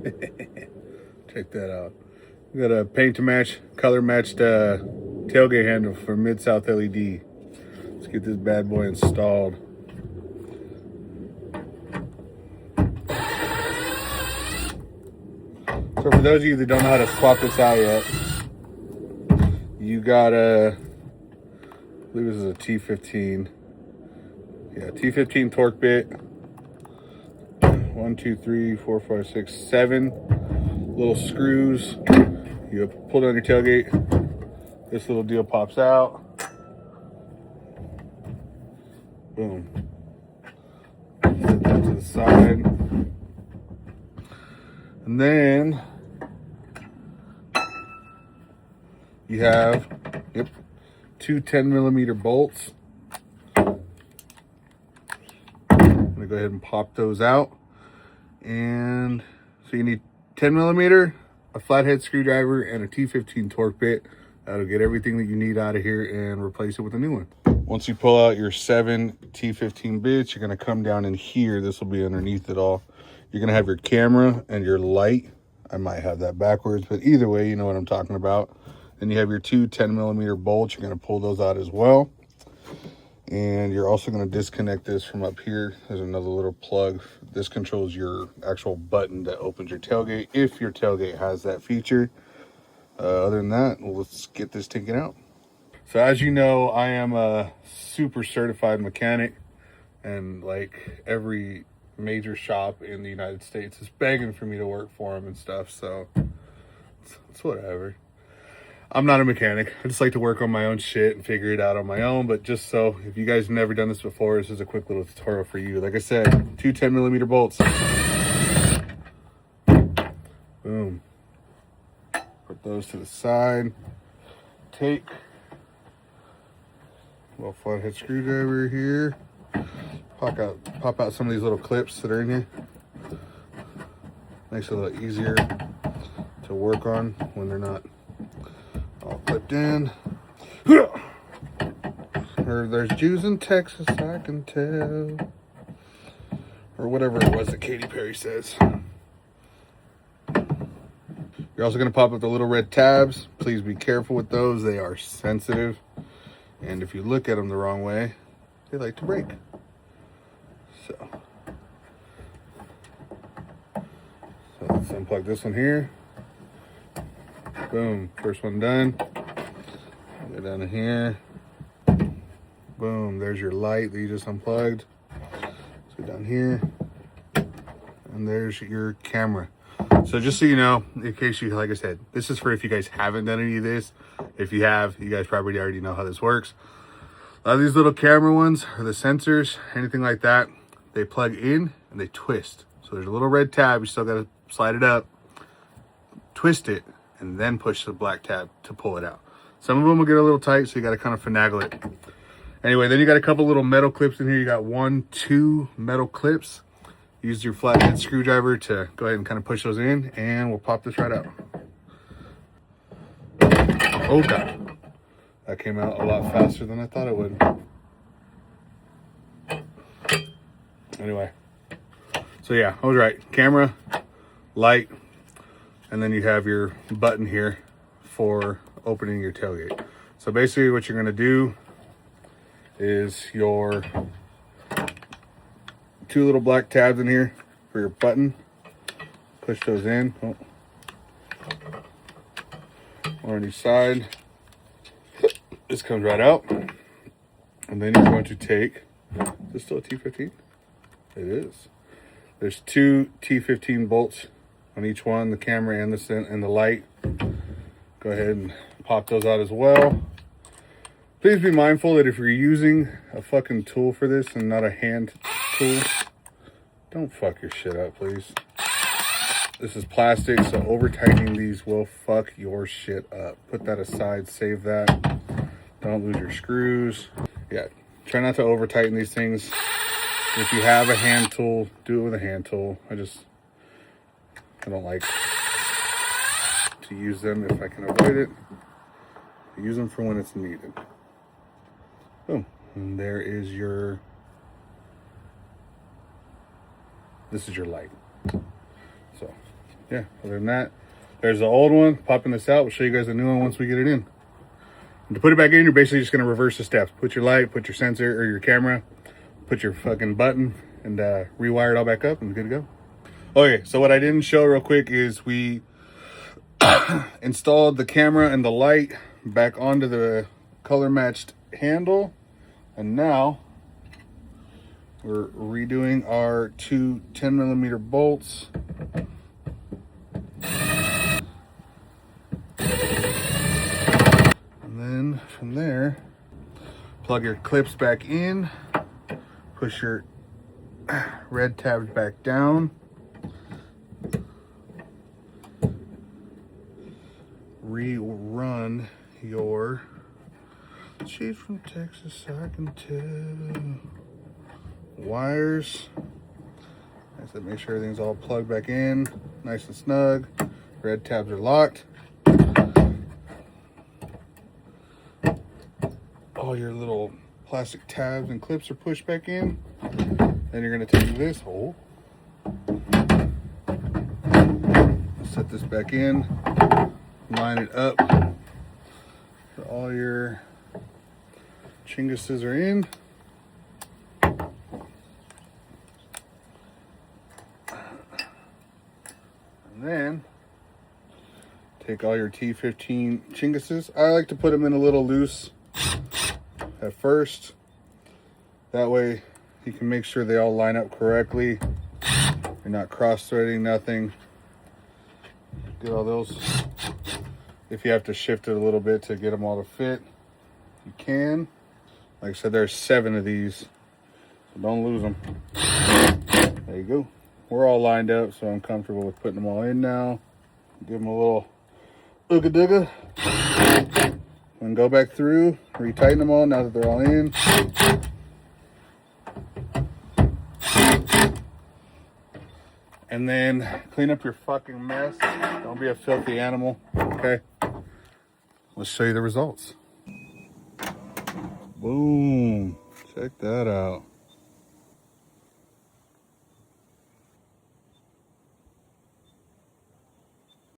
Check that out. We got a paint to match, color matched tailgate handle for Mid-South LED. Let's get this bad boy installed. So for those of you that don't know how to swap this out yet, you got a, I believe this is a T15. Yeah, T15 torque bit. 1, 2, 3, 4, 5, 6, 7 little screws. You pull down your tailgate. This little deal pops out. Boom. Set that to the side. And then you have, two 10mm bolts. I'm gonna go ahead and pop those out. And so you need 10mm, a flathead screwdriver, and a T15 torque bit. That'll get everything that you need out of here and replace it with a new one. Once you pull out your 7 T15 bits, you're gonna come down in here. This will be underneath it all. You're gonna have your camera and your light. I might have that backwards, but either way, you know what I'm talking about. Then you have your two 10mm bolts. You're gonna pull those out as well. And you're also going to disconnect this from up here. There's another little plug. This controls your actual button that opens your tailgate, if your tailgate has that feature. Other than that, let's get this taken out. So as you know, I am a super certified mechanic, and like every major shop in the United States is begging for me to work for them and stuff. So it's whatever. I'm not a mechanic. I just like to work on my own shit and figure it out on my own. But just so, if you guys have never done this before, this is a quick little tutorial for you. Like I said, two 10mm bolts. Boom. Put those to the side. Take a little flathead screwdriver here. Pop out some of these little clips that are in here. Makes it a little easier to work on when they're not all clipped in. Or there's Jews in Texas, I can tell. Or whatever it was that Katy Perry says. You're also going to pop up the little red tabs. Please be careful with those. They are sensitive. And if you look at them the wrong way, they like to break. So let's unplug this one here. Boom, first one done. Go down to here. Boom, there's your light that you just unplugged. Let's go down here. And there's your camera. So just so you know, in case you, like I said, this is for if you guys haven't done any of this. If you have, you guys probably already know how this works. A lot of these little camera ones, or the sensors, anything like that, they plug in and they twist. So there's a little red tab, you still gotta slide it up, twist it, and then push the black tab to pull it out. Some of them will get a little tight, so you got to kind of finagle it. Anyway, then you got a couple little metal clips in here. You got 1, 2 metal clips. Use your flathead screwdriver to go ahead and kind of push those in, and we'll pop this right out. Oh God, that came out a lot faster than I thought it would. Anyway, so yeah, I was right. Camera, light, and then you have your button here for opening your tailgate. So basically what you're gonna do is your 2 little black tabs in here for your button. Push those in. Oh. Or on each side. This comes right out. And then you're going to take, is this still a T15? It is. There's 2 T15 bolts on each one, the camera and the light. Go ahead and pop those out as well. Please be mindful that if you're using a fucking tool for this and not a hand tool, don't fuck your shit up, please. This is plastic, so over tightening these will fuck your shit up. Put that aside, save that. Don't lose your screws. Yeah, try not to over tighten these things. If you have a hand tool, do it with a hand tool. I don't like to use them if I can avoid it. Use them for when it's needed. Boom. And there is this is your light. So yeah, other than that, there's the old one. Popping this out. We'll show you guys the new one once we get it in. And to put it back in, you're basically just going to reverse the steps. Put your light, put your sensor or your camera, put your fucking button, and rewire it all back up, and good to go. Okay, so what I didn't show real quick is we installed the camera and the light back onto the color matched handle, and now we're redoing our two 10mm bolts. And then from there, plug your clips back in, push your red tabs back down, rerun your she's from Texas, I can tell. Wires. I said make sure everything's all plugged back in, nice and snug. Red tabs are locked. All your little plastic tabs and clips are pushed back in. Then you're going to take this hole, set this back in, line it up so all your chinguses are in. And then take all your T15 chinguses. I like to put them in a little loose at first. That way you can make sure they all line up correctly. You're not cross-threading nothing. Get all those. If you have to shift it a little bit to get them all to fit, you can. Like I said, there's 7 of these, so don't lose them. There you go. We're all lined up, so I'm comfortable with putting them all in now. Give them a little ooga-dooga. And go back through, retighten them all now that they're all in. And then clean up your fucking mess. Don't be a filthy animal, okay? Let's show you the results. Boom. Check that out.